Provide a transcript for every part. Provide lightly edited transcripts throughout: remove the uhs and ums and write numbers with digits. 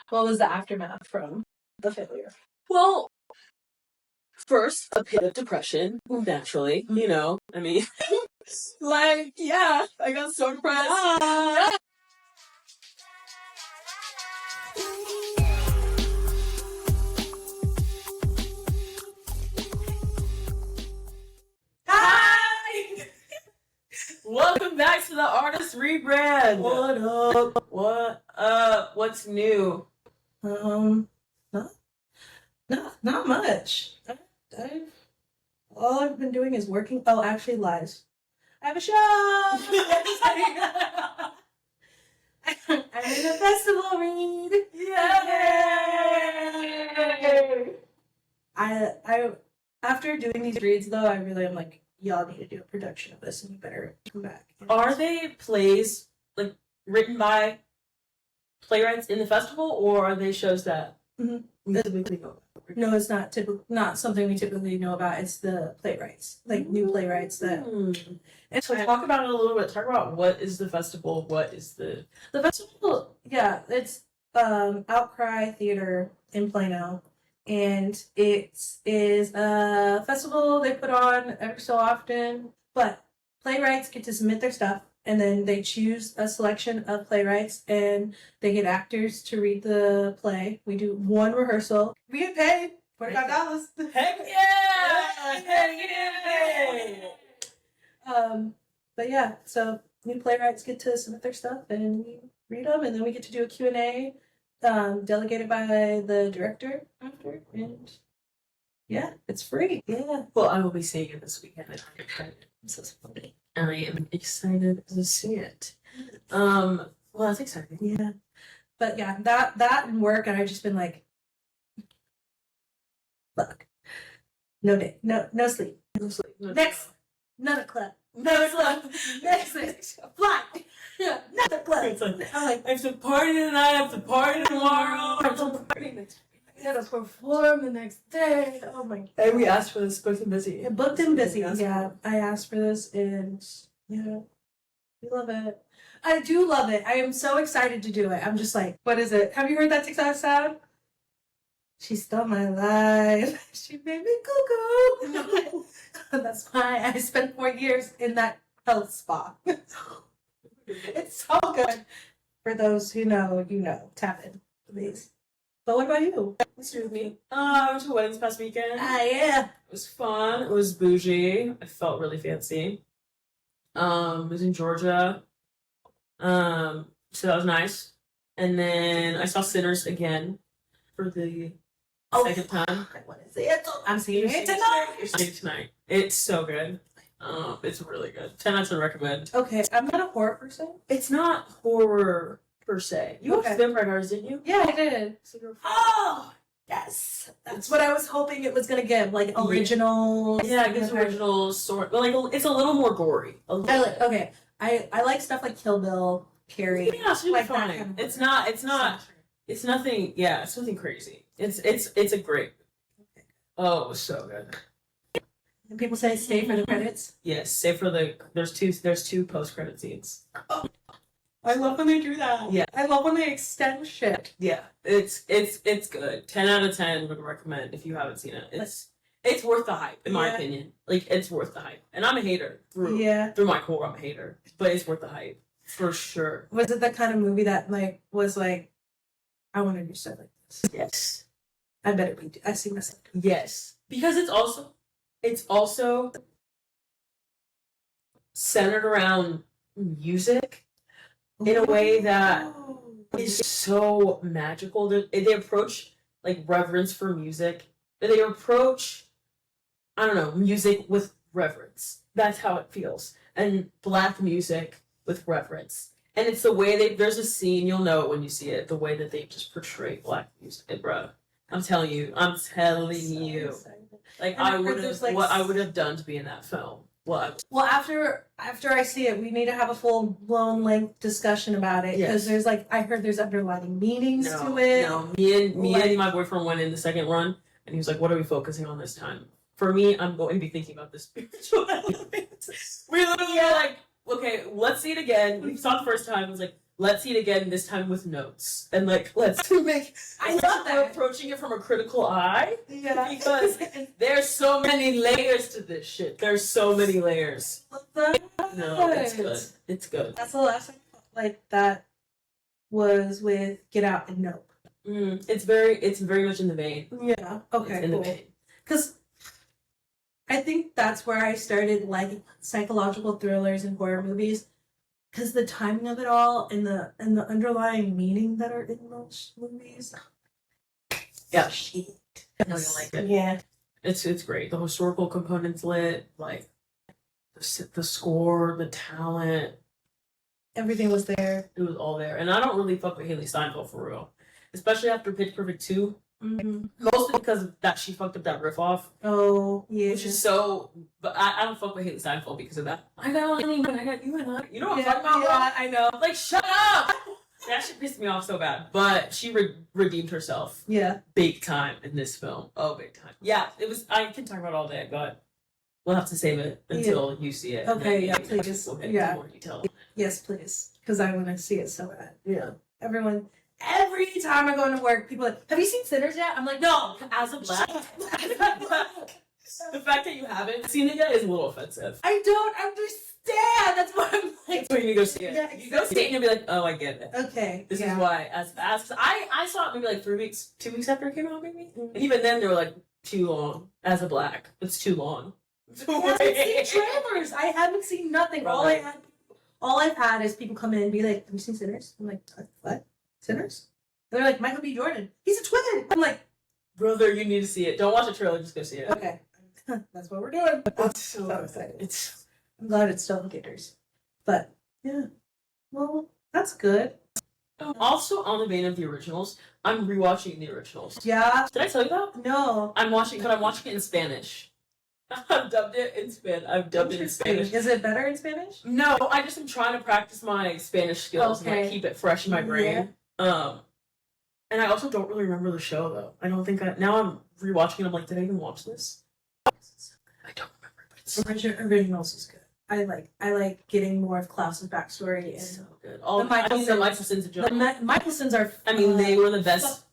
What was the aftermath from the failure? Well, first, a pit of depression, naturally, you know. I mean, like, yeah, I got so depressed. Yeah. Hi! Welcome back to the Artist Rebrand. What up? What what's new? Not much. All I've been doing is working. Oh, actually, lies. I have a show. I'm in a festival read. Yay! I after doing these reads though, I really am like, y'all need to do a production of this, and you better come back. Are they plays like written by playwrights in the festival, or are they shows that we typically know about? No, it's not something we typically know about. It's the playwrights, like new playwrights that. And so talk about it a little bit. Talk about what is the festival. What is the festival? Yeah, it's Outcry Theater in Plano, and it is a festival they put on every so often. But playwrights get to submit their stuff, and then they choose a selection of playwrights, and they get actors to read the play. We do one rehearsal. We get paid $45. Heck yeah! Heck yeah! But yeah, so new playwrights get to submit their stuff, and we read them, and then we get to do a Q&A, delegated by the director after, and yeah, it's free. Yeah. Well, I will be seeing it this weekend. I'm excited. So funny. I am excited to see it. Well, that's exciting. Yeah. But yeah, that and work, and I've just been like, look, no day, no sleep. No sleep. Next, another club. No sleep. Next, fly. Another club. I'm like, I have to party tonight. I have to party tomorrow. I have to party next week. I gotta perform the next day. Oh my god. And we asked for this, booked and busy. Booked and busy. Yeah, I asked for this, and yeah, we love it. I do love it. I am so excited to do it. I'm just like, what is it? Have you heard that TikTok sound? She stole my life. She made me cuckoo. That's why I spent 4 years in that health spa. It's so good. For those who know, you know. Tap in, please. But what about you? What's new with me? I went to a wedding this past weekend. Yeah. It was fun. It was bougie. I felt really fancy. It was in Georgia. So that was nice. And then I saw Sinners again for the second time. What is it? I'm seeing it tonight. You're seeing it tonight. It's so good. It's really good. 10 out of 10 recommend. Okay, I'm not a horror person. It's not horror per se. You watched Vampire Diaries, didn't you? Yeah, I did. So oh, yes. That's what I was hoping it was gonna give, like original. Yeah, it gives original sort, but like it's a little more gory. I like stuff like Kill Bill, Carrie. Yeah, it's really like fun. Kind of it's nothing. Yeah, it's nothing crazy. It's a great. Oh, it was so good. And people say stay for the credits. Yes, stay for the. There's two post credit scenes. Oh, I love when they do that. Yeah, I love when they extend shit. Yeah, it's good. 10 out of 10 would recommend if you haven't seen it. It's worth the hype in my opinion. Like it's worth the hype, and I'm a hater through my core. I'm a hater, but it's worth the hype for sure. Was it the kind of movie that was like, I want to do stuff like this? Yes, I bet it would. I see myself. Yes, because it's also centered around music in a way that is so magical. They approach like reverence for music. They approach, I don't know, music with reverence. That's how it feels. And Black music with reverence. And it's the way there's a scene, you'll know it when you see it, the way that they just portray Black music, bro. I'm telling you. Like I would have, what I would have done to be in that film. What? Well, after I see it, we need to have a full blown length discussion about it because there's I heard there's underlying meanings to it. No, me and my boyfriend went in the second run, and he was like, "What are we focusing on this time?" For me, I'm going to be thinking about the spiritual elements. We literally were like, "Okay, let's see it again." We saw it the first time. I was like, let's see it again, this time with notes. And like, let's make, I love that. approaching it from a critical eye. Yeah. Because there's so many layers to this shit. There's so many layers. No, it's good. It's good. That's the last time like that was with Get Out and Nope. It's very much in the vein. Yeah. Okay. It's in the vein. Because I think that's where I started liking psychological thrillers and horror movies. Because the timing of it all and the underlying meaning that are in those movies. Yeah. Shit. I know you like it. Yeah. It's great. The historical component's lit. Like the score, the talent. Everything was there. It was all there. And I don't really fuck with Haley Steinfeld for real. Especially after Pitch Perfect 2. Mm-hmm. Mostly because of that she fucked up that riff off. Oh, yeah. Which is so... But I don't fuck with Haley Steinfeld because of that. I got anyone, I got you and I... You know what I'm talking about? Yeah, I know. Like, shut up! That shit pissed me off so bad. But she redeemed herself. Yeah. Big time in this film. Oh, big time. Yeah, it was... I can talk about it all day, but... We'll have to save it until you see it. Okay, yeah, please. We'll get Yeah. into more detail. Yes, please. Because I want to see it so bad. Yeah. Every time I go into work, people are like, have you seen Sinners yet? I'm like, no. As a black... The fact that you haven't seen it yet is a little offensive. I don't understand. That's why I'm like... So you need to go see it. Yeah, You go see it and you'll be like, oh, I get it. Okay. This is why, as I saw it maybe like 2 weeks after it came out, maybe. And even then, they were like, too long. As a black, it's too long. I haven't seen trailers. I haven't seen nothing. Right. All I've had is people come in and be like, have you seen Sinners? I'm like, what? Sinners? And they're like, Michael B. Jordan. He's a twin. I'm like, Brother, you need to see it. Don't watch the trailer, just go see it. okay. That's what we're doing. It's so excited. I'm glad it's still in theaters. But, yeah. Well, that's good. Also, on the vein of the originals, I'm rewatching the originals. Yeah. Did I tell you that? No. I'm watching it in Spanish. I've dubbed it in Spanish. Is it better in Spanish? No, I just am trying to practice my Spanish skills and like, keep it fresh in my brain. Yeah. And I also don't really remember the show though. I don't think now I'm rewatching it. I'm like, did I even watch this? I don't remember. But it's Originals is good. I like getting more of Klaus's backstory and so good. the Michelsons. The Michelsons are. I mean, they were the best.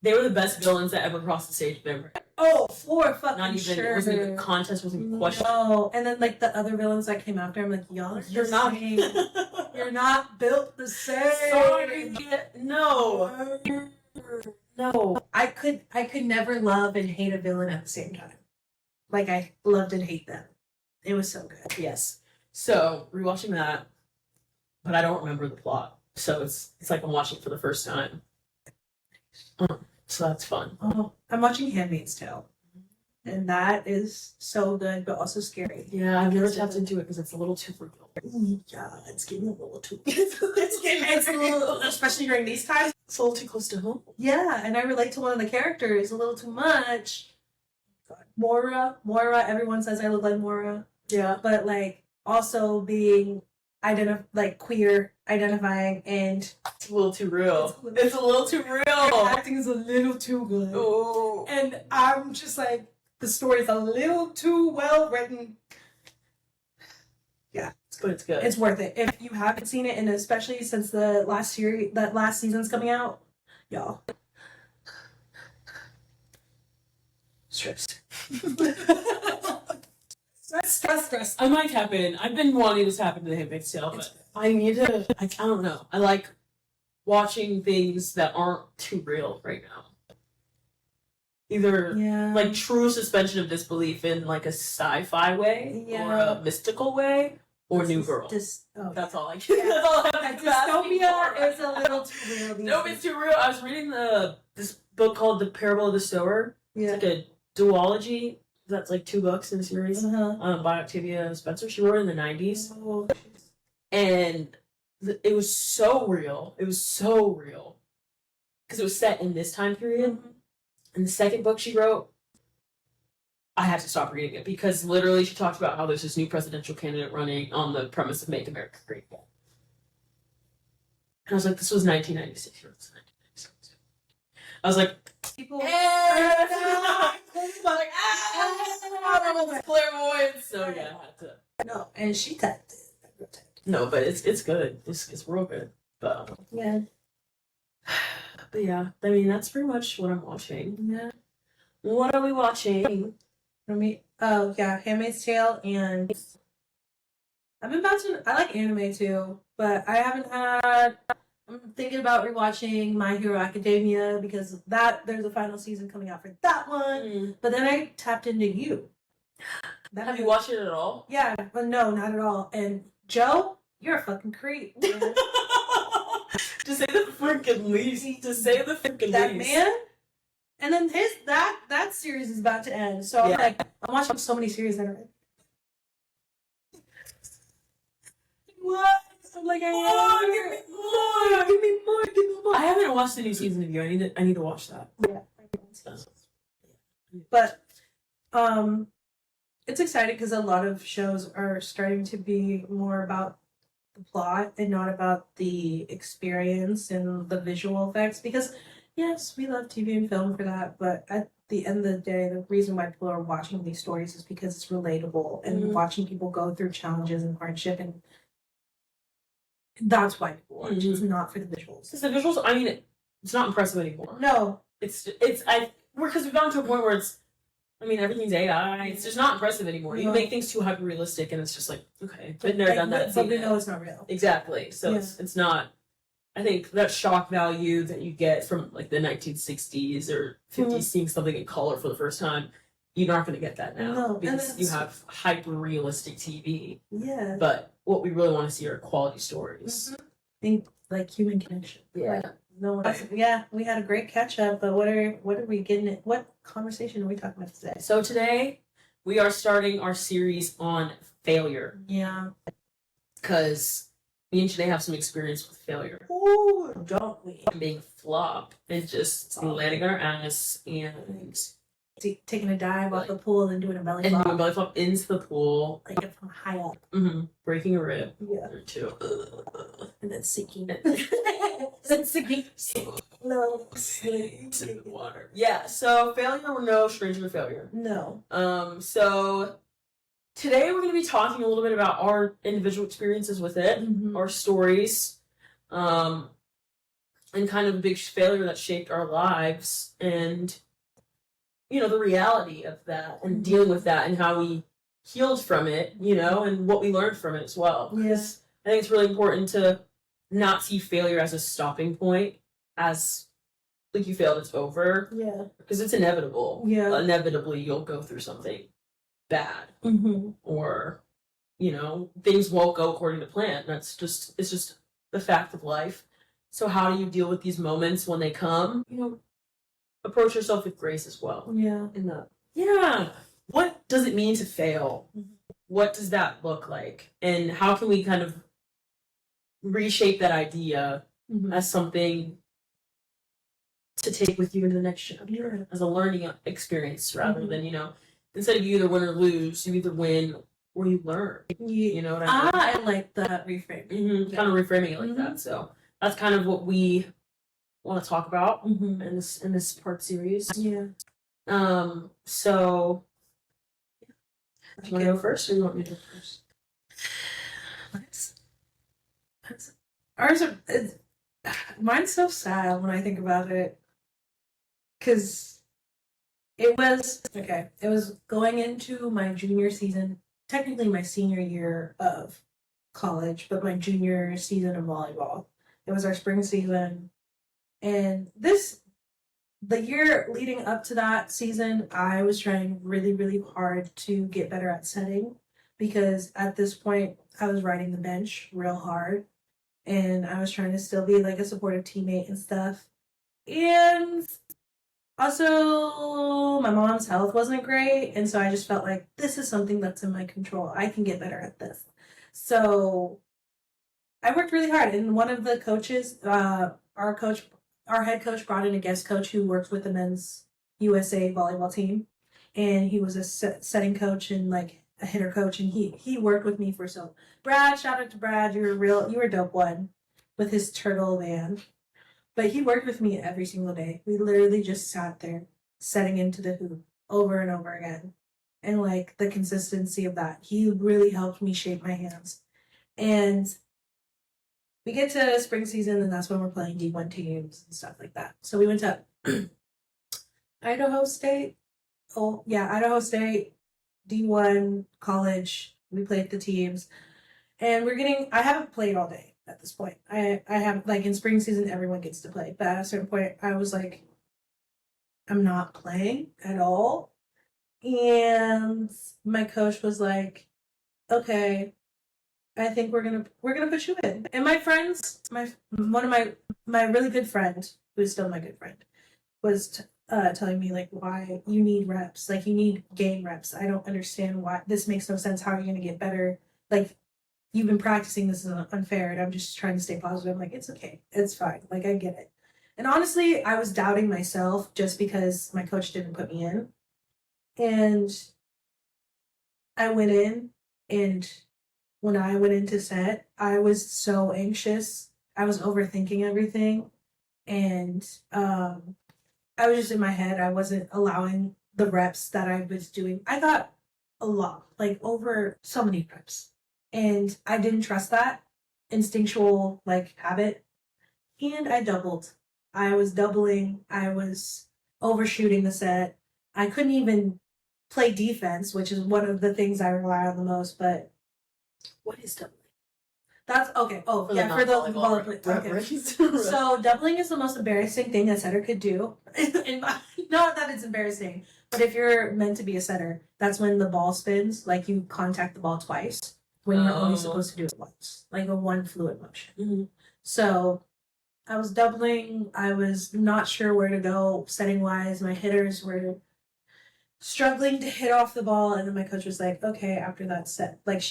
They were the best villains that ever crossed the stage. Ever. Oh, for fucking Not even. sure. It wasn't even a contest. Wasn't a question. No, and then like the other villains that came after, I'm like, y'all, you're not. You're not built the same. Sorry. No. No. I could never love and hate a villain at the same time. Like I loved and hate them. It was so good. Yes. So rewatching that, but I don't remember the plot. So it's like I'm watching it for the first time. So that's fun. Oh, I'm watching Handmaid's Tale, and that is so good, but also scary. Yeah, I've never tapped into it because it's a little too real. Yeah, it's getting a little too. It's a little, especially during these times. It's a little too close to home. Yeah, and I relate to one of the characters a little too much. Moira, everyone says I look like Moira. Yeah. But like also being queer identifying and it's a little too real. It's a little too real. Acting is a little too good. Oh. And I'm just like the story's a little too well written. Yeah. But it's good. It's worth it. If you haven't seen it, and especially since that last season's coming out, y'all. Stressed. Stress. I might tap in. I've been wanting to tap into the Handmaid's Tale, but I need to. I don't know. I like watching things that aren't too real right now. Either like true suspension of disbelief in like a sci-fi way or a mystical way or New Girl. That's all I can. That's all I have. Dystopia is a little too real. No, it's too real. I was reading this book called The Parable of the Sower. Yeah. It's like a duology. That's like 2 books in a series by Octavia Spencer. She wrote it in the 90s. Oh. And it was so real. It was so real. Because it was set in this time period. Mm-hmm. And the second book she wrote, I had to stop reading it because literally she talked about how there's this new presidential candidate running on the premise of Make America Great Again. And I was like, this was 1996. I was like, people. Clairvoyance. So yeah, I had to. No, and she tapped it. No, but it's good. It's real good. But Yeah. but yeah, I mean that's pretty much what I'm watching. Yeah. What are we watching? For me, oh yeah, Handmaid's Tale, and I've been bouncing. I like anime too, but I haven't had. I'm thinking about rewatching My Hero Academia because there's a final season coming out for that one. But then I tapped into you. Have you watched it at all? Yeah, but no, not at all. And Joe, you're a fucking creep. To say the freaking least. To say the freaking That least. man. And then that series is about to end. So I'm like, I'm watching so many series that are. What? I'm like, give me more. I haven't watched the new season of You. I need to watch that. Yeah. But it's exciting because a lot of shows are starting to be more about the plot and not about the experience and the visual effects. Because yes, we love TV and film for that, but at the end of the day, the reason why people are watching these stories is because it's relatable and watching people go through challenges and hardship, and that's why people watch. It's not for the visuals. Because the visuals, I mean, it's not impressive anymore. No, because we've gotten to a point where everything's AI. It's just not impressive anymore. You make things too hyper realistic, and it's just like, okay, been there, done that. But we know it's not real. Exactly. So it's not. I think that shock value that you get from like the 1960s or 50s, seeing something in color for the first time, you're not going to get that now because you have hyper realistic TV. Yeah. But what we really want to see are quality stories. I think like human connection. Yeah. Like, no one else. Yeah, we had a great catch up, but what are we getting at? What conversation are we talking about today? So today we are starting our series on failure. Yeah. Because me and Janae have some experience with failure. Ooh, don't we? Being flopped and just landing on our ass and taking a dive off the pool and doing a belly flop. And doing a belly flop into the pool. Like from high up. Breaking a rib. Yeah. Or two. And then sinking. Then sinking. No. Into the water. Yeah, so failure, we're no stranger to failure. No. So today we're going to be talking a little bit about our individual experiences with it, our stories, and kind of a big failure that shaped our lives, and the reality of that, and dealing with that, and how we healed from it, and what we learned from it as well. Yes. I think it's really important to not see failure as a stopping point, as like you failed, it's over. Yeah. Because it's inevitable. Yeah. Inevitably, you'll go through something bad, or things won't go according to plan. It's just the fact of life. So how do you deal with these moments when they come? Approach yourself with grace as well. Yeah. What does it mean to fail? What does that look like? And how can we kind of reshape that idea as something to take with you into the next chapter, as a learning experience, rather than, instead of you either win or lose, you either win or you learn. You know what I mean? I like that reframing. Kind of reframing it like that. So that's kind of what we want to talk about in this part series. Yeah. So do you want to go first, or you want me to go first? Mine's so sad when I think about it, because it was going into my junior season, technically my senior year of college, but my junior season of volleyball. It was our spring season, and the year leading up to that season, I was trying really, really hard to get better at setting, because at this point I was riding the bench real hard, and I was trying to still be like a supportive teammate and stuff. And also, my mom's health wasn't great, and so I just felt like this is something that's in my control. I can get better at this. So I worked really hard, and one of the coaches, our head coach brought in a guest coach who worked with the men's USA volleyball team, and he was a setting coach and like a hitter coach, and he worked with me for so. Brad, shout out to Brad, you were a dope one with his turtle van. But he worked with me every single day. We literally just sat there setting into the hoop over and over again. And like the consistency of that, he really helped me shape my hands. And we get to spring season, and that's when we're playing D1 teams and stuff like that. So we went to Idaho State. Oh, yeah, Idaho State, D1 college. We played the teams. And I haven't played all day at this point. I have, like, in spring season, everyone gets to play. But at a certain point, I was like, I'm not playing at all. And my coach was like, okay, I think we're gonna put you in. And my friends, one of my really good friend, who's still my good friend, was telling me like why you need reps, like you need game reps. I don't understand why this makes no sense. How are you gonna get better? Like you've been practicing, this is unfair, and I'm just trying to stay positive. I'm like, it's okay, it's fine. Like I get it. And honestly, I was doubting myself just because my coach didn't put me in, and I went in and when I went into set, I was so anxious. I was overthinking everything. And I was just in my head. I wasn't allowing the reps that I was doing. I got a lot, like over so many reps. And I didn't trust that instinctual like habit. And I doubled. I was doubling. I was overshooting the set. I couldn't even play defense, which is one of the things I rely on the most, but what is doubling? That's okay. Oh, For yeah, for the volleyball volleyball. Okay. So doubling is the most embarrassing thing a setter could do. Not that it's embarrassing, but if you're meant to be a setter, that's when the ball spins, like you contact the ball twice when you're only supposed to do it once, like a one fluid motion. Mm-hmm. So I was doubling. I was not sure where to go setting wise. My hitters were struggling to hit off the ball, and then my coach was like, okay, after that set, like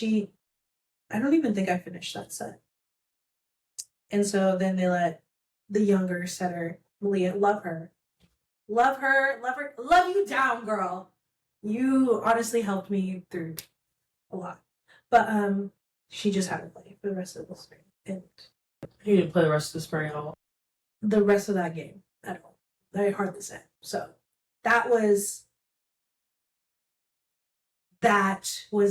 I don't even think I finished that set. And so then they let the younger setter, Malia, love her, love you down, girl. You honestly helped me through a lot. But she just had to play for the rest of the spring. And You didn't play the rest of the spring at all. the rest of that game at all. I hardly said. So that was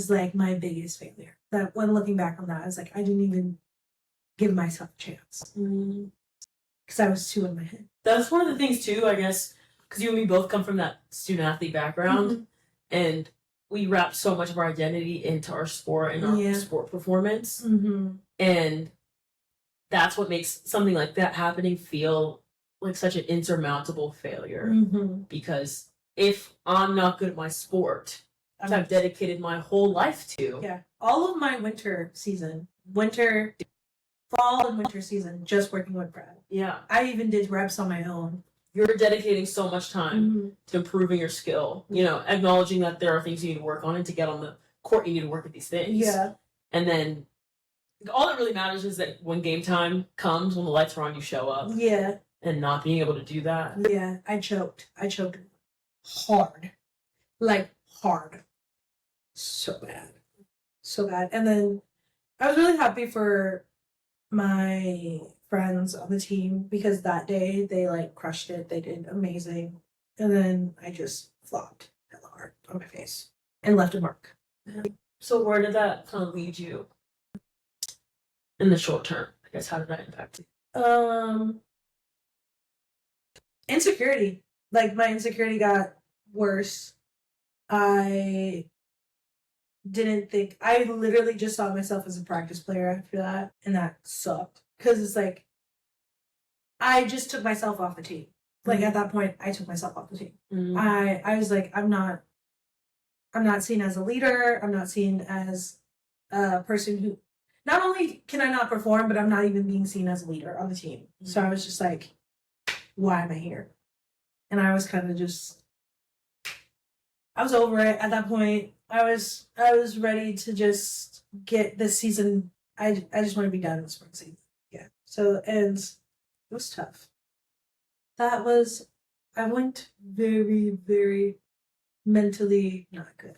like my biggest failure. That when looking back on that, I was like, I didn't even give myself a chance because I was too in my head. That's one of the things too, I guess, because you and me both come from that student athlete background, and we wrap so much of our identity into our sport and our sport performance, and that's what makes something like that happening feel like such an insurmountable failure. Because if I'm not good at my sport, I've dedicated my whole life to. Yeah. All of my fall and winter season, just working with Brad. Yeah. I even did reps on my own. You're dedicating so much time to improving your skill, acknowledging that there are things you need to work on, and to get on the court, you need to work at these things. Yeah. And then all that really matters is that when game time comes, when the lights are on, you show up. Yeah. And not being able to do that. Yeah. I choked hard. Like hard. So bad. And then I was really happy for my friends on the team because that day they like crushed it. They did amazing. And then I just flopped hella hard on my face and left a mark. So where did that kind of lead you in the short term? I guess how did that impact you? Insecurity. Like my insecurity got worse. I literally just saw myself as a practice player after that, and that sucked because it's like I just took myself off the team. Like at that point, I took myself off the team. I was like, I'm not seen as a leader. I'm not seen as a person who, not only can I not perform, but I'm not even being seen as a leader on the team. So I was just like, why am I here? And I was kind of just, I was over it at that point. I was ready to just get this season. I just want to be done with spring season. Yeah. So, and it was tough. I went very, very mentally not good.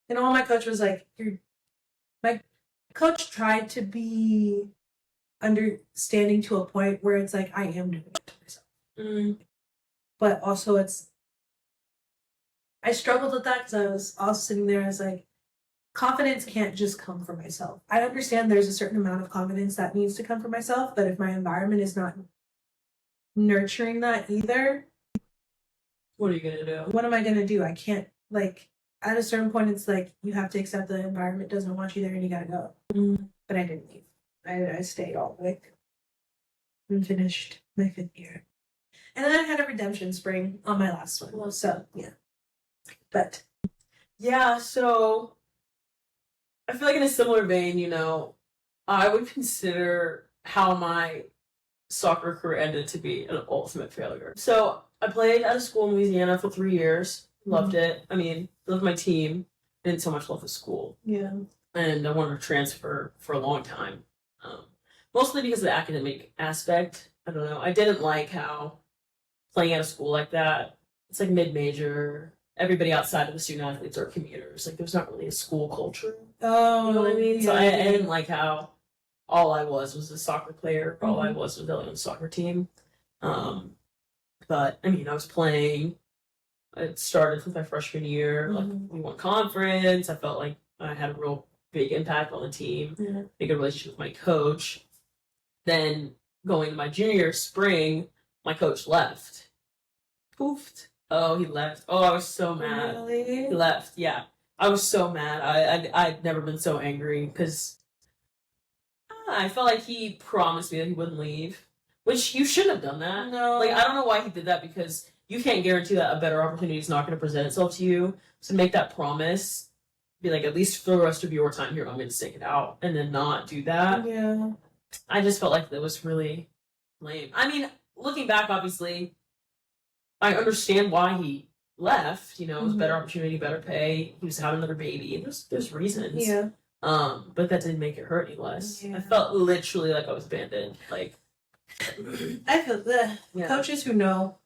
And all my coach was like, my coach tried to be understanding to a point where it's like, I am doing it to myself. But also I struggled with that because I was also sitting there, I was like, confidence can't just come from myself. I understand there's a certain amount of confidence that needs to come from myself, but if my environment is not nurturing that either, what are you gonna do? What am I gonna do? I can't, like, at a certain point, it's like you have to accept the environment doesn't want you there and you gotta go. But I didn't leave. I stayed all the way and finished my 5th year. And then I had a redemption spring on my last one. So, yeah. But. Yeah, so I feel like in a similar vein, you know, I would consider how my soccer career ended to be an ultimate failure. So I played at a school in Louisiana for 3 years. Loved it. I mean, loved my team. Didn't so much love the school. Yeah. And I wanted to transfer for a long time. Mostly because of the academic aspect. I don't know. I didn't like how playing at a school like that, it's like mid-major. Everybody outside of the student athletes are commuters. Like, there's not really a school culture. Oh, You know what I mean? yeah. So I didn't like how all I was a soccer player. All I was on the soccer team. But, I mean, I was playing. It started with my freshman year. Like, we won conference. I felt like I had a real big impact on the team. A good relationship with my coach. Then, going to my junior spring, my coach left. Poofed. Oh, he left. Oh, I was so mad. Really? He left. Yeah, I was so mad. I'd never been so angry because I felt like he promised me that he wouldn't leave, which you shouldn't have done that. No. Like, I don't know why he did that, because you can't guarantee that a better opportunity is not going to present itself to you. So make that promise. Be like, at least for the rest of your time here, I'm going to stick it out, and then not do that. Yeah. I just felt like that was really lame. I mean, looking back, obviously, I understand why he left. You know, it was a better opportunity, better pay. He was having another baby. There's reasons. Yeah. But that didn't make it hurt any less. Yeah. I felt literally like I was abandoned. Like, I feel the coaches who know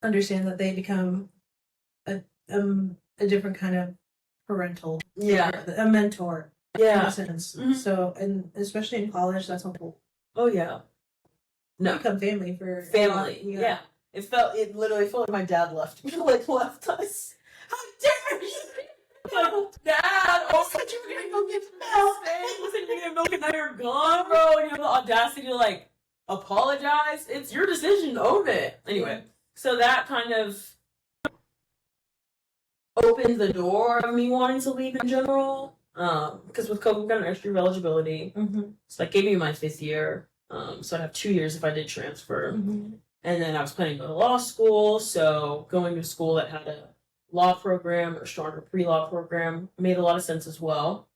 understand that they become a different kind of parental. A mentor. In a sense. So, and especially in college, that's helpful. Oh yeah. No. You become family for Family. Yeah. It literally felt like my dad left me. Like, left us. How dare you! Dad! Oh, said you were gonna go get milk. You said you were gonna get milk and now you're gone, bro. And you have the audacity to, like, apologize. It's your decision. Own it. Anyway, so that kind of opened the door of me wanting to leave in general. Because with COVID, we got an extra year of eligibility. So that gave me my 5th year. So I'd have 2 years if I did transfer. And then I was planning to go to law school. So going to a school that had a law program or stronger pre-law program made a lot of sense as well.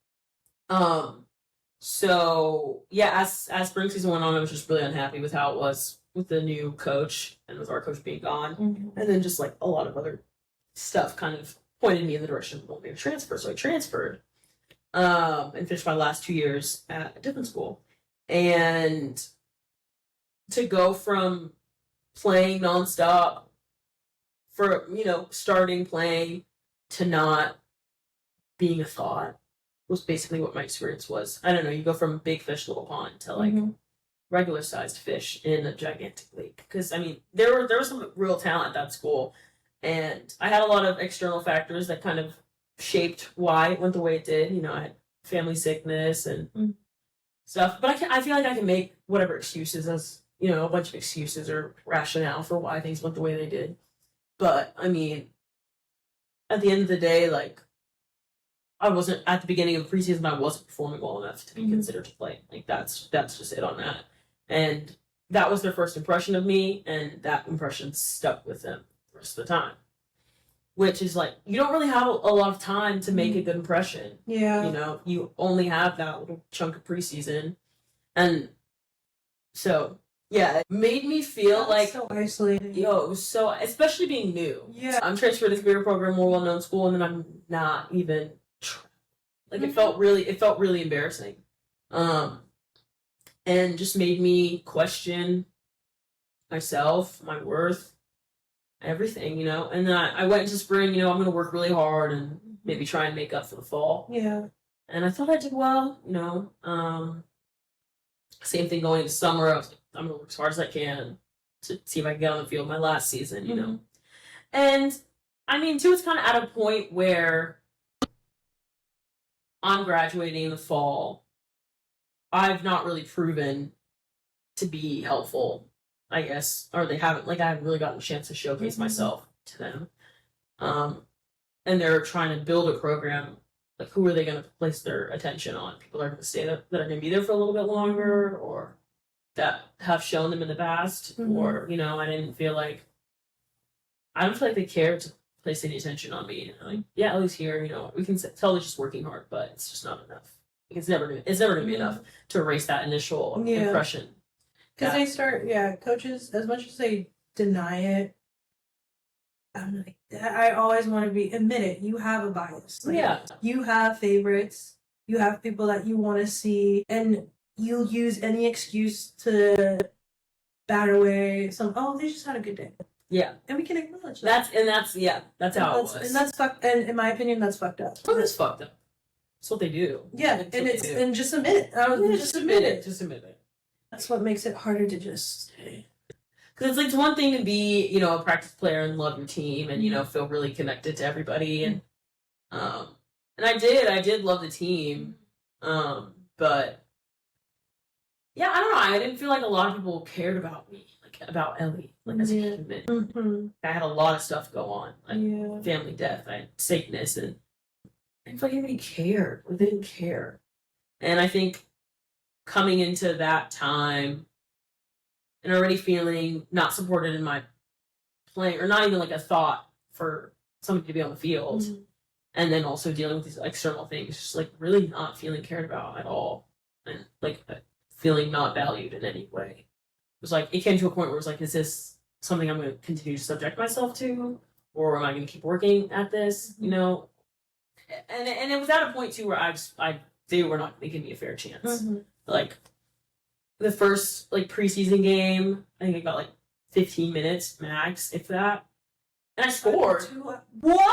So yeah, as spring season went on, I was just really unhappy with how it was with the new coach and with our coach being gone. And then just like a lot of other stuff kind of pointed me in the direction of wanting to transfer. So I transferred and finished my last 2 years at a different school. And to go from playing nonstop for, you know, starting playing to not being a thought was basically what my experience was. I don't know, you go from big fish, little pond to like regular sized fish in a gigantic lake. Because I mean, there was some real talent at that school, and I had a lot of external factors that kind of shaped why it went the way it did. You know, I had family sickness and stuff, but I feel like I can make whatever excuses as, you know, a bunch of excuses or rationale for why things went the way they did. But I mean, at the end of the day, like, I wasn't at the beginning of the preseason. I wasn't performing well enough to be considered to play. Like, that's just it on that. And that was their first impression of me, and that impression stuck with them the rest of the time. Which is like, you don't really have a lot of time to make a good impression. Yeah. You know, you only have that little chunk of preseason, and so yeah, it made me feel like so isolated. Yo, it was so, especially being new. Yeah. I'm transferred to a career program, more well-known school, and then I'm not even like it felt really embarrassing, and just made me question myself, my worth, everything, you know. And then I went into spring, you know, I'm gonna work really hard and maybe try and make up for the fall. Yeah. And I thought I did well, you know. Same thing going into summer. I was like, I'm gonna work as hard as I can to see if I can get on the field my last season, you know. And I mean, too, it's kind of at a point where I'm graduating in the fall. I've not really proven to be helpful, I guess, or they haven't. Like, I haven't really gotten a chance to showcase myself to them. And they're trying to build a program. Like, who are they going to place their attention on? People are going to stay there, that are going to be there for a little bit longer, or that have shown them in the past, or I didn't feel like they cared to place any attention on me. Like, yeah, Ellie's here. We can tell they're just working hard, but it's just not enough. It's never gonna be enough to erase that initial impression. Because they start, coaches, as much as they deny it, I'm like, I always want to admit it. You have a bias. Like, you have favorites. You have people that you want to see, and you'll use any excuse to bat away they just had a good day. Yeah. And we can acknowledge that. That's how it was. And that's fucked, and in my opinion, that's fucked up. Oh, that's fucked up. That's what they do. Yeah, and just admit it. Just admit it. Just admit it. That's what makes it harder to just say. Because it's one thing to be, a practice player and love your team and, feel really connected to everybody. And I did love the team. But yeah, I don't know. I didn't feel like a lot of people cared about me, about Ellie, as a human. I had a lot of stuff go on, family death, I had sickness, and I didn't feel like anybody cared. They didn't care. And I think coming into that time and already feeling not supported in my playing, or not even a thought for somebody to be on the field, and then also dealing with these external things, just really not feeling cared about at all, and feeling not valued in any way. It was it came to a point where it was is this something I'm going to continue to subject myself to, or am I going to keep working at this? And it was at a point too where they were not going to give me a fair chance. The first preseason game, I think I got 15 minutes max, if that, and I scored. What?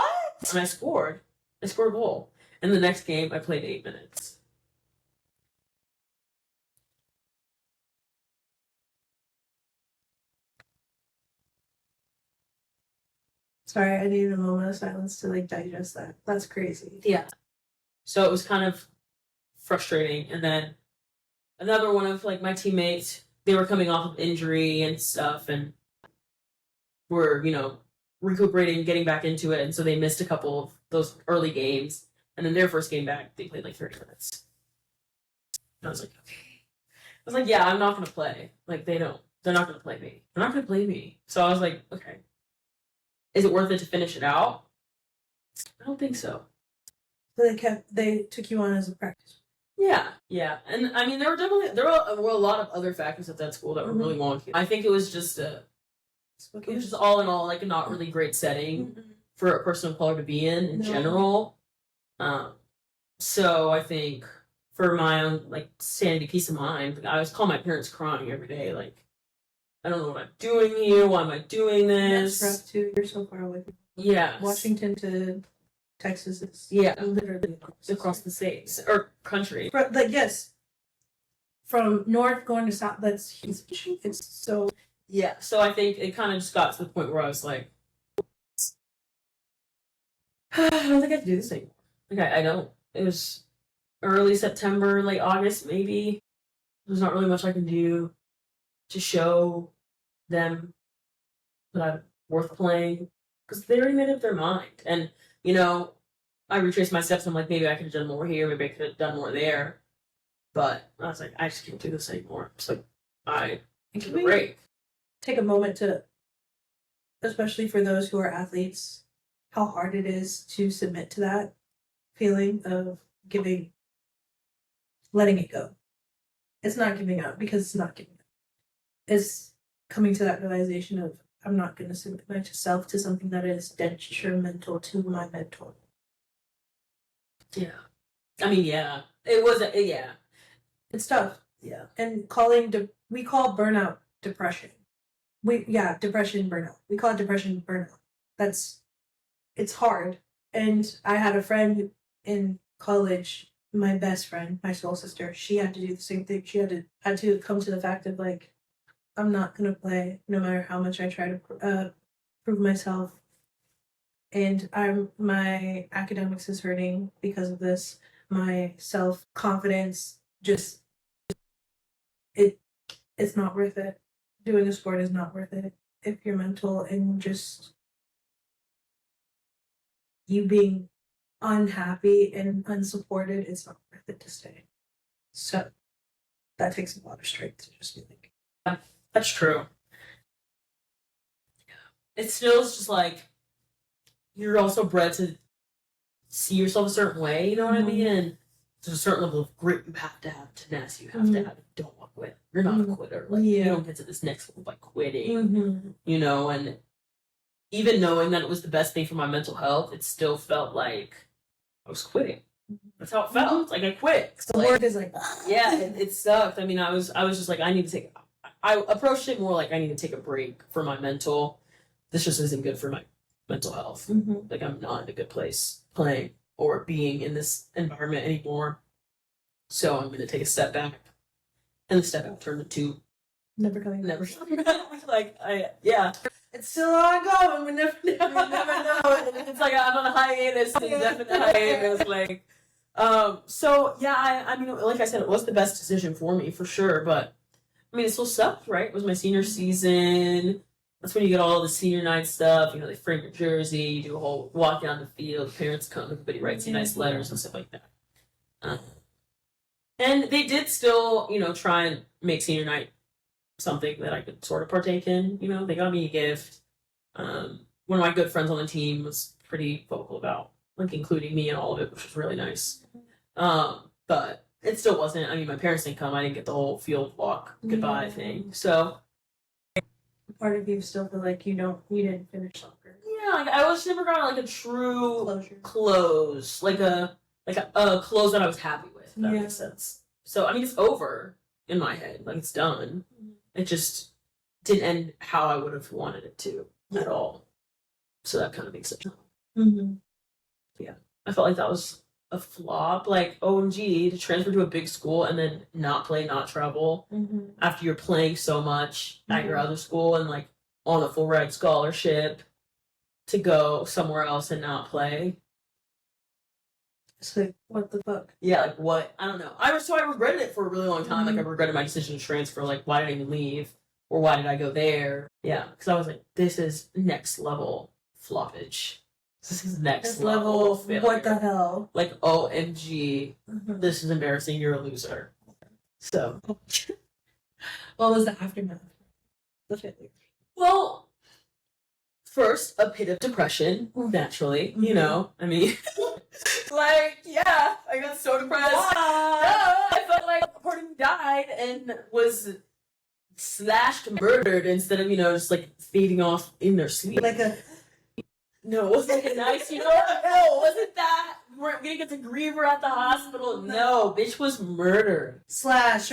And I scored a goal. And the next game, I played 8 minutes. Sorry, I needed a moment of silence to digest that. That's crazy. Yeah. So it was kind of frustrating. And then another one of my teammates, they were coming off of injury and stuff, and were, recuperating, getting back into it. And so they missed a couple of those early games. And then their first game back, they played 30 minutes. And I was like, okay. I was like, yeah, I'm not going to play. They're not going to play me. They're not going to play me. So I was like, okay. Is it worth it to finish it out? I don't think so. So they took you on as a practice. Yeah. And I mean, there were a lot of other factors at that school that were really wonky. I think it was just it was just all in all a not really great setting for a person of color to be in general. So I think for my own sanity, peace of mind, I always call my parents crying every day. I don't know what I'm doing here. Why am I doing this? That's rough too. You're so far away. Yeah. Washington to Texas is literally across the states or country. Yes. From north going to south, that's huge. It's so. Yeah. So I think it kind of just got to the point where I was like, I don't think I can do this anymore. I don't. It was early September, late August, maybe. There's not really much I can do to show them that I'm worth playing, because they already made up their mind. And I retraced my steps. I'm like, maybe I could have done more here, maybe I could have done more there, but I was like, I just can't do this anymore. It's I need a break. Take a moment to, especially for those who are athletes, how hard it is to submit to that feeling of letting it go. It's not giving up, because it's not giving up. It's coming to that realization of, I'm not going to submit myself to something that is detrimental to my mental. Yeah. I mean, yeah. It wasn't, yeah. It's tough. Yeah. And we call burnout depression. Depression, burnout. We call it depression, burnout. It's hard. And I had a friend in college, my best friend, my soul sister, she had to do the same thing. She had to come to the fact of I'm not going to play no matter how much I try to prove myself. And my academics is hurting because of this. my self-confidence, just it's not worth it. Doing a sport is not worth it if you're mental and just you being unhappy and unsupported, it's not worth it to stay. So that takes a lot of strength to just be like, Yeah, that's true. It still is just like you're also bred to see yourself a certain way, you know what I mean? And there's a certain level of grit you have to have, tenacity you have to have. Don't quit. You're not a quitter. Like you don't get to this next level by quitting. You know, and even knowing that it was the best thing for my mental health, it still felt like I was quitting. That's how it felt. Like I quit. the work is like, yeah, it sucked. I mean, I was just like, I need to take. I approached it more like I need to take a break for my mental. This just isn't good for my mental health. Like I'm not in a good place playing or being in this environment anymore. So I'm gonna take a step back, and the step back turned into never coming back. Like It's still ongoing. We never know. It's like I'm on a hiatus, indefinite hiatus. Like, so yeah, I mean, like I said, it was the best decision for me for sure. But I mean, it still sucked, right? It was my senior season. That's when you get all the senior night stuff. You know, they frame your jersey, you do a whole walk down the field. Parents come, everybody writes you nice letters and stuff like that. And they did still, you know, try and make senior night something that I could sort of partake in. You know, they got me a gift. One of my good friends on the team was pretty vocal about like including me in all of it, which was really nice. But it still wasn't. I mean, my parents didn't come. I didn't get the whole field walk goodbye thing. So part of you still feel like you didn't finish soccer. Yeah, like I was never got like a true Closure. close, like a close that I was happy with. If that makes sense. So I mean, it's over in my head. Like it's done. It just didn't end how I would have wanted it to at all. So that kind of makes sense. Yeah, I felt like that was a flop. Like OMG to transfer to a big school and then not play, not travel after you're playing so much at your other school and like on a full ride scholarship to go somewhere else and not play. It's like, what the fuck? Yeah, like what? I don't know. I regretted it for a really long time. Like I regretted my decision to transfer. Like why did I even leave? Or why did I go there? Yeah, because I was like, this is next level floppage. This is next level failure. What the hell? Like OMG, this is embarrassing. You're a loser. So, what was the aftermath? The failure. Well, first a pit of depression, naturally. You know, I mean, like yeah, I got so depressed. I felt like a part of me died and was slashed, murdered instead of just like fading off in their sleep. Like a. No, it wasn't like a nice, No, it wasn't that. We're gonna get to grieve her at the hospital. No, bitch was murdered. Slashed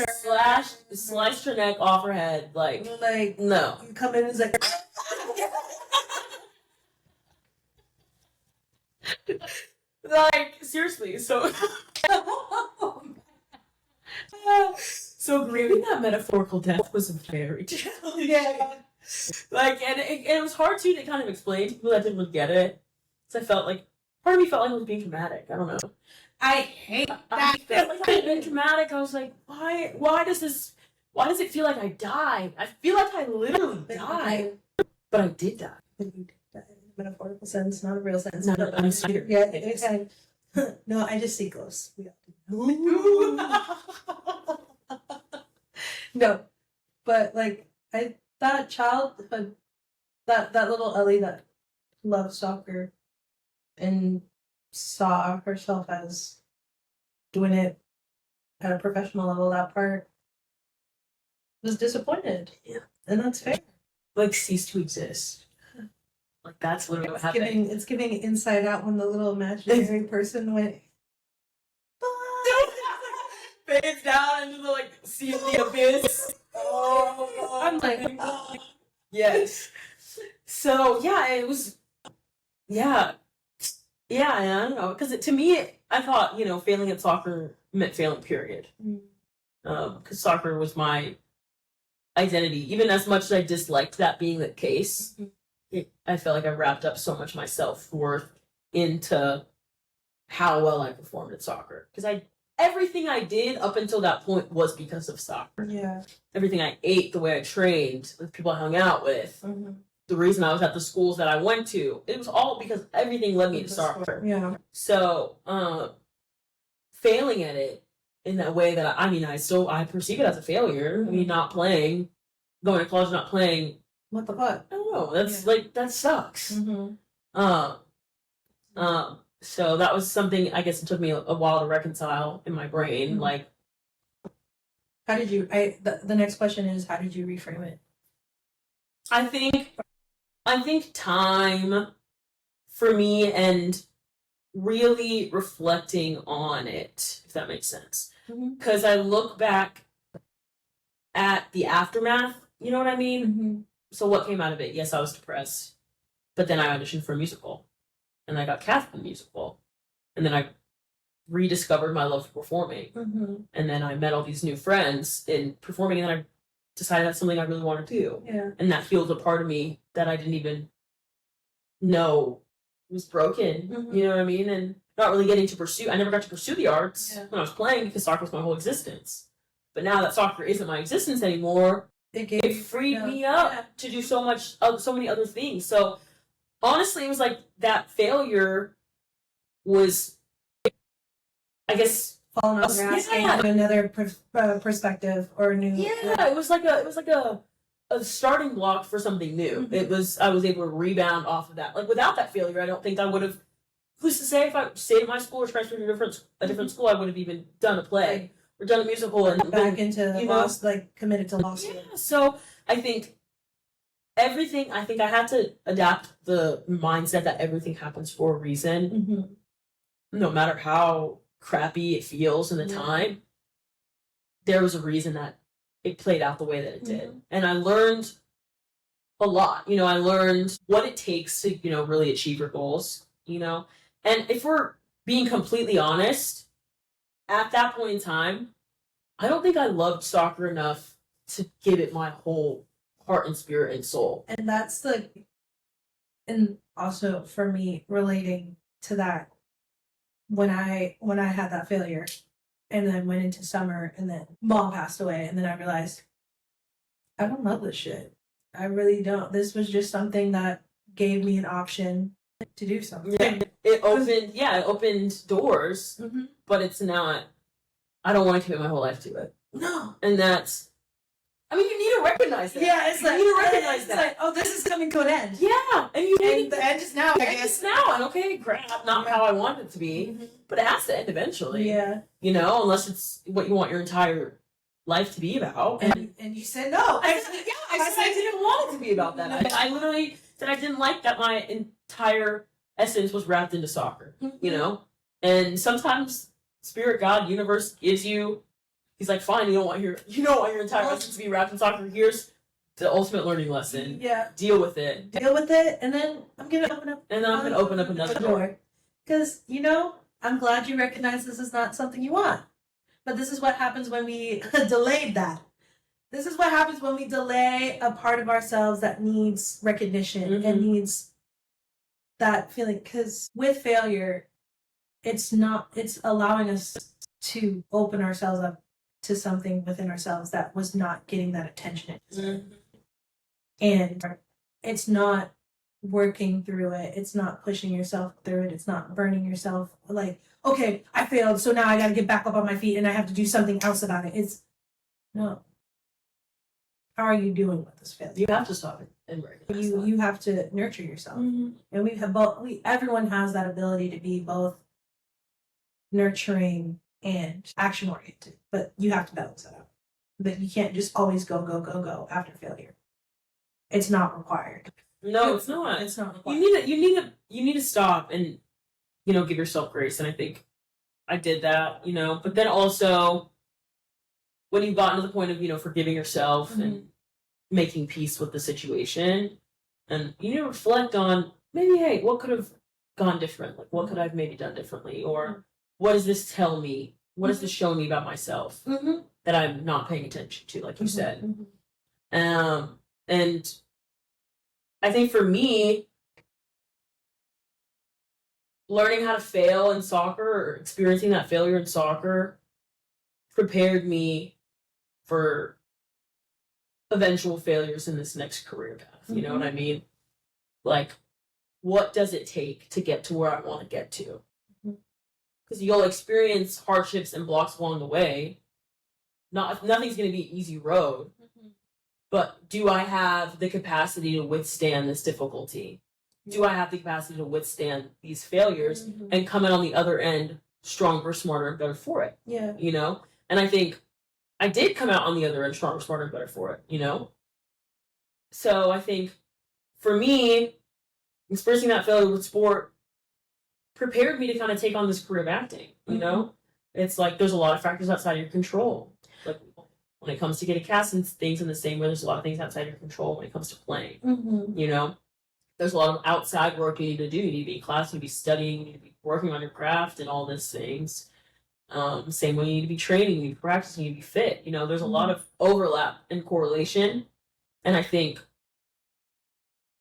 Sliced her neck off her head. Like no. You come in and it's like. Like seriously, so so grieving that metaphorical death was very challenging. Yeah. Like, and it was hard too to kind of explain to people that didn't really get it. Because I felt like, part of me felt like I was being dramatic. I don't know. I hate that. I felt like I was being dramatic. I was like, why does it feel like I died? I feel like I literally died. But I did die. You did that in a metaphorical sense, not a real sense. No, I'm serious. Yeah, okay. No, I just see ghosts. We all do. No, but like, that childhood, that little Ellie that loved soccer and saw herself as doing it at a professional level, that part was disappointed. Yeah. And that's fair. Like, cease to exist. Like, that's literally what happened. It's giving Inside Out when the little imaginary person went, fades down into the, like, sea of the abyss. Oh, I'm like, yes. So, yeah, it was, yeah, I don't know, because to me, I thought, failing at soccer meant failing, period. Because soccer was my identity. Even as much as I disliked that being the case, I felt like I wrapped up so much of my self-worth into how well I performed at soccer. Because everything I did up until that point was because of soccer. Yeah. Everything I ate, the way I trained, the people I hung out with, Mm-hmm. the reason I was at the schools that I went to, it was all because everything led me to soccer. Yeah. So, failing at it in that way that I perceive it as a failure. I mean, not playing, going to college, not playing. What the fuck? I don't know. That's like, that sucks. Mm-hmm. So that was something, I guess it took me a while to reconcile in my brain. Mm-hmm. Like, how did you, the next question is, how did you reframe it? I think time for me and really reflecting on it, if that makes sense. Because I look back at the aftermath, you know what I mean? Mm-hmm. So what came out of it? Yes, I was depressed. But then I auditioned for a musical. And I got cast in the musical. And then I rediscovered my love for performing. Mm-hmm. And then I met all these new friends in performing, and then I decided that's something I really want to do. Yeah. And that healed a part of me that I didn't even know was broken. Mm-hmm. You know what I mean? And not really getting to pursue. I never got to pursue the arts Yeah. when I was playing because soccer was my whole existence. But now that soccer isn't my existence anymore, it freed me up to do so many other things. So honestly, it was like that failure was, I guess, falling off your ass and another perspective or new. Yeah, it was like a starting block for something new. Mm-hmm. I was able to rebound off of that. Like without that failure, I don't think I would have. Who's to say if I stayed at my school or transferred to a different school, I would have even done a play or done a musical and back into committed to law school. Yeah, so I think everything. I think I had to adapt the mindset that everything happens for a reason, no matter how crappy it feels in the time. There was a reason that it played out the way that it did, and I learned a lot. You know, I learned what it takes to really achieve your goals. And if we're being completely honest, at that point in time, I don't think I loved soccer enough to give it my whole heart and spirit and soul. And that's and also for me relating to that, when I had that failure and then went into summer and then mom passed away and then I realized I don't love this shit. I really don't. This was just something that gave me an option to do something. Yeah, it opened doors, but it's not. I don't want to commit my whole life to it. No, and that's. I mean, you need to recognize that. Yeah, it's like you need to recognize that. Like, oh, this is coming to an end. Yeah, and the end is now. I guess it's now, and okay, crap, not how I want it to be, but it has to end eventually. Yeah, unless it's what you want your entire life to be about. And you said no. I said I didn't want it to be about that. No. I literally said I didn't like that my entire essence was wrapped into soccer. And sometimes spirit, God, universe gives you. He's like, fine, you don't want your entire essence to be wrapped in soccer. Here's the ultimate learning lesson. Yeah. Deal with it, and then I'm gonna open up another door. Because I'm glad you recognize this is not something you want. But this is what happens when we delayed that. This is what happens when we delay a part of ourselves that needs recognition and needs that feeling. Because with failure, it's allowing us to open ourselves up to something within ourselves that was not getting that attention. And it's not working through it. It's not pushing yourself through it. It's not burning yourself. Like, okay, I failed, so now I got to get back up on my feet and I have to do something else about it. No. How are you doing with this failure? You have to stop it and recognize that. You have to nurture yourself. And we have everyone has that ability to be both nurturing and action oriented, but you have to balance that out. But you can't just always go after failure. It's not required. No, it's not. It's not required. You need to stop and give yourself grace. And I think I did that. But then also when you've gotten to the point of forgiving yourself and making peace with the situation, and you need to reflect on maybe, hey, what could have gone different? Like, what could I have maybe done differently? Or what does this tell me? What does this show me about myself that I'm not paying attention to, like you said? And I think for me, learning how to fail in soccer or experiencing that failure in soccer prepared me for eventual failures in this next career path. You know what I mean? Like, what does it take to get to where I want to get to? Because you'll experience hardships and blocks along the way. Nothing's going to be an easy road. But do I have the capacity to withstand this difficulty? Do I have the capacity to withstand these failures and come out on the other end stronger, smarter, and better for it? Yeah. You know? And I think I did come out on the other end stronger, smarter, and better for it, you know? So I think for me, experiencing that failure with sport prepared me to kind of take on this career of acting, you know? It's like there's a lot of factors outside of your control. Like when it comes to getting cast and things in the same way, there's a lot of things outside your control when it comes to playing, you know? There's a lot of outside work you need to do. You need to be in class, you need to be studying, you need to be working on your craft and all these things. Same way you need to be training, you need to practice, you need to be fit. You know, there's a lot of overlap and correlation. And I think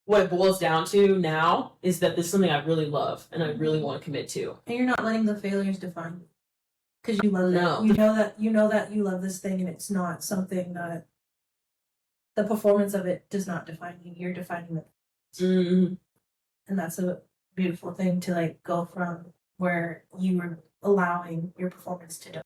what it boils down to now is that this is something I really love and I really want to commit to. And you're not letting the failures define you. Because you love No. it. You know that you love this thing and it's not something that the performance of it does not define you. You're defining it. And that's a beautiful thing to like go from where you were allowing your performance to define.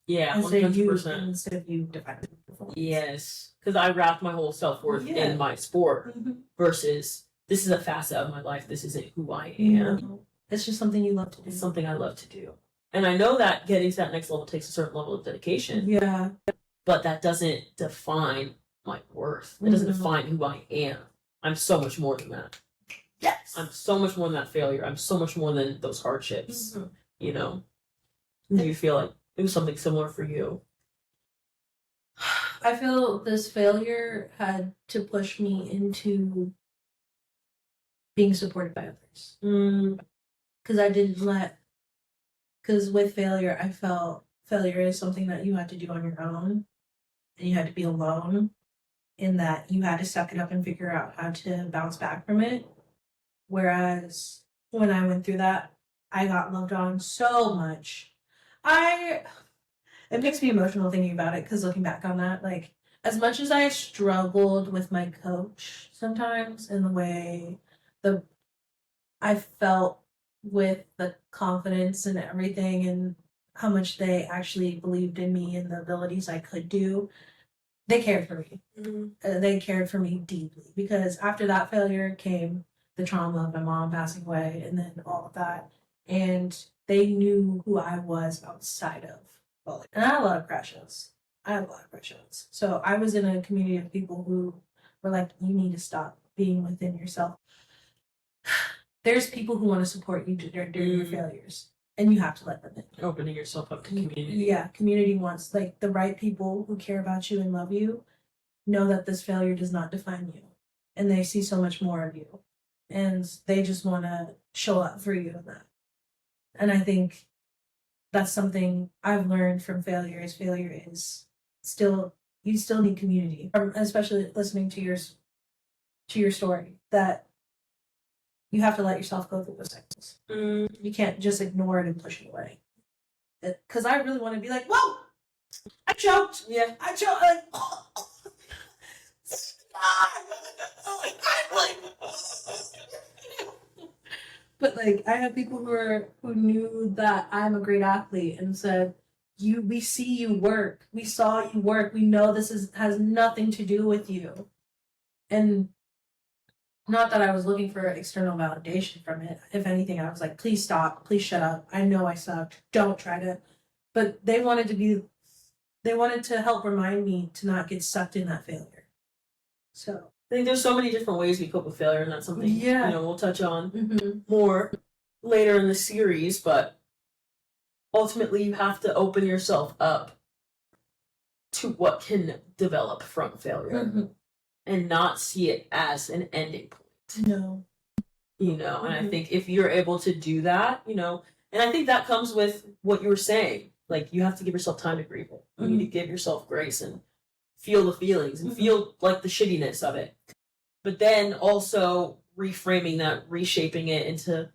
Yeah, instead 100%. Instead of you defining the performance. Yes, because I wrapped my whole self-worth in my sport versus this is a facet of my life. This isn't who I am. It's just something you love to do. It's something I love to do. And I know that getting to that next level takes a certain level of dedication. Yeah. But that doesn't define my worth. It doesn't define who I am. I'm so much more than that. Yes. I'm so much more than that failure. I'm so much more than those hardships. You know? Do you feel like it was something similar for you? I feel this failure had to push me into being supported by others. Because I didn't let... Because with failure, I felt failure is something that you had to do on your own. And you had to be alone. In that you had to suck it up and figure out how to bounce back from it. Whereas when I went through that, I got loved on so much. It makes me emotional thinking about it, because looking back on that, like, as much as I struggled with my coach sometimes in the way I felt with the confidence and everything and how much they actually believed in me and the abilities I could do, they cared for me. They cared for me deeply, because after that failure came the trauma of my mom passing away and then all of that. And they knew who I was outside of bowling. And I had a lot of crushes. So I was in a community of people who were like, you need to stop being within yourself. There's people who want to support you during your failures. And you have to let them in. Opening yourself up to community. Yeah, community wants, like, the right people who care about you and love you know that this failure does not define you. And they see so much more of you. And they just want to show up for you in that. And I think that's something I've learned from failure is you still need community. Especially listening to your story, that you have to let yourself go through those cycles. You can't just ignore it and push it away. Because I really want to be like, whoa, I choked. Yeah. I choked. Like, but like, I have people who knew that I'm a great athlete and said, we see you work. We saw you work. We know this has nothing to do with you. And not that I was looking for external validation from it. If anything, I was like, please stop. Please shut up. I know I sucked. Don't try to. But they wanted to help remind me to not get sucked in that failure. So I think there's so many different ways we cope with failure, and that's something we'll touch on more later in the series. But ultimately, you have to open yourself up to what can develop from failure, and not see it as an ending point. No, and I think if you're able to do that, and I think that comes with what you were saying. Like, you have to give yourself time to grieve it. You need to give yourself grace and feel the feelings and feel like the shittiness of it. But then also reframing that, reshaping it into,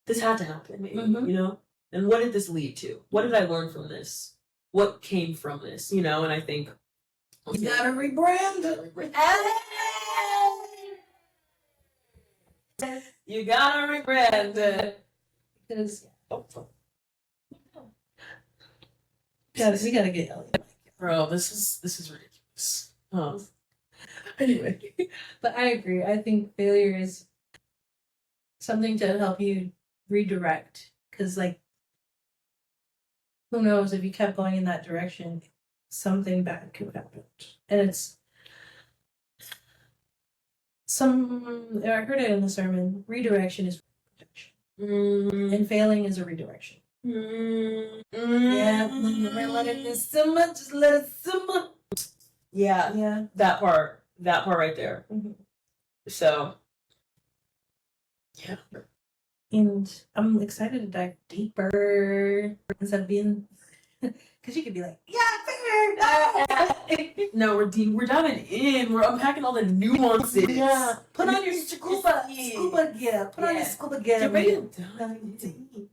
this had to happen, maybe, Mhm. you know? And what did this lead to? What did I learn from this? What came from this, you know? And I think You gotta rebrand. You gotta rebrand it. Because Oh, we gotta get bro, this is ridiculous. Anyway. But I agree. I think failure is something to help you redirect. Because, like, who knows, if you kept going in that direction, something bad could happen. And it's I heard it in the sermon, redirection is protection. And failing is a redirection. Yeah, let it simmer, just let it simmer. Yeah, that part right there. Mhm. So, yeah. And I'm excited to dive deeper instead of being, because you could be like, No, we're diving in. We're unpacking all the nuances. yeah. Put on your scuba gear. Put on your scuba gear. Get ready to dive deep.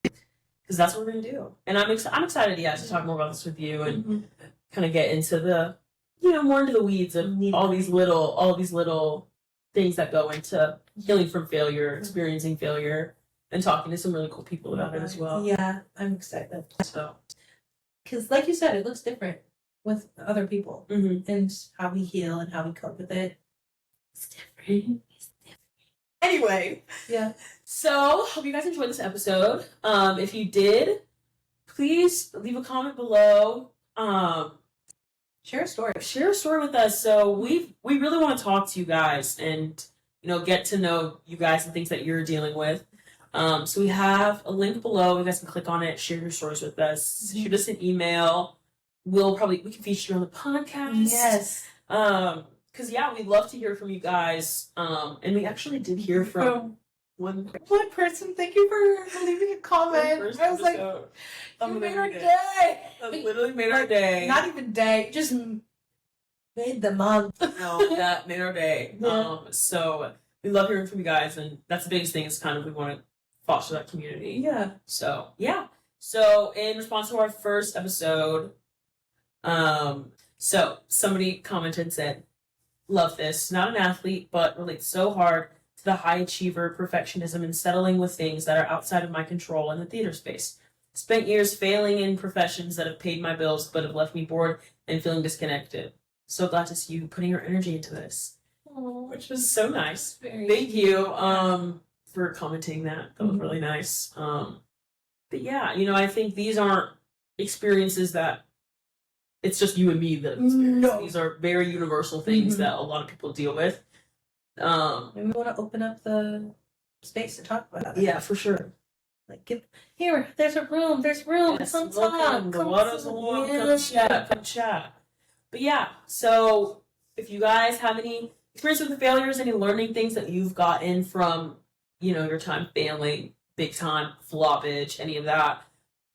Because that's what we're gonna do. And I'm excited, to talk more about this with you and kind of get into the, more into the weeds of all these little things that go into healing from failure, experiencing failure, and talking to some really cool people about it as well. Yeah, I'm excited. So, because like you said, it looks different with other people and how we heal and how we cope with it. It's different. Anyway, yeah. So, hope you guys enjoyed this episode. If you did, please leave a comment below. Share a story. Share a story with us. So we really want to talk to you guys and get to know you guys and things that you're dealing with. So we have a link below. You guys can click on it. Share your stories with us. Shoot us an email. We can feature you on the podcast. Yes. Because we'd love to hear from you guys. And we actually did hear from one person. Thank you for leaving a comment. I was like, you made our day. That literally made our day. Not even day, just made the month. No, that made our day. Yeah. So we love hearing from you guys, and that's the biggest thing is kind of we want to foster that community. Yeah. So So in response to our first episode, so somebody commented and said, "Love this. Not an athlete, but relates so hard to the high achiever perfectionism and settling with things that are outside of my control in the theater space. Spent years failing in professions that have paid my bills but have left me bored and feeling disconnected. So glad to see you putting your energy into this." Aww. Which was so nice. Thank you for commenting that. That was really nice. But I think these aren't experiences that it's just you and me that experience. No. These are very universal things that a lot of people deal with. And we want to open up the space to talk about it. Yeah, for sure. Like, there's room. Yes, Come welcome. talk. The water's warm. Come chat. But so if you guys have any experience with the failures, any learning things that you've gotten from, your time failing, big time, floppage, any of that,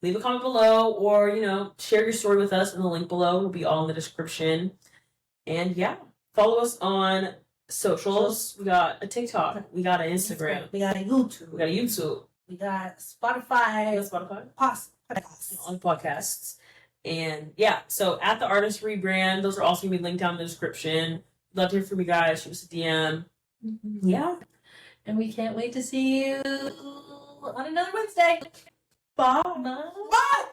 leave a comment below or, share your story with us in the link below. It'll be all in the description. And follow us on socials. We got a TikTok. We got an Instagram. We got a YouTube. We got Spotify. Podcasts. On podcasts. And so at the Artist Rebrand, those are also going to be linked down in the description. Love to hear from you guys. Shoot us a DM. Yeah. And we can't wait to see you on another Wednesday. Bye. Bye.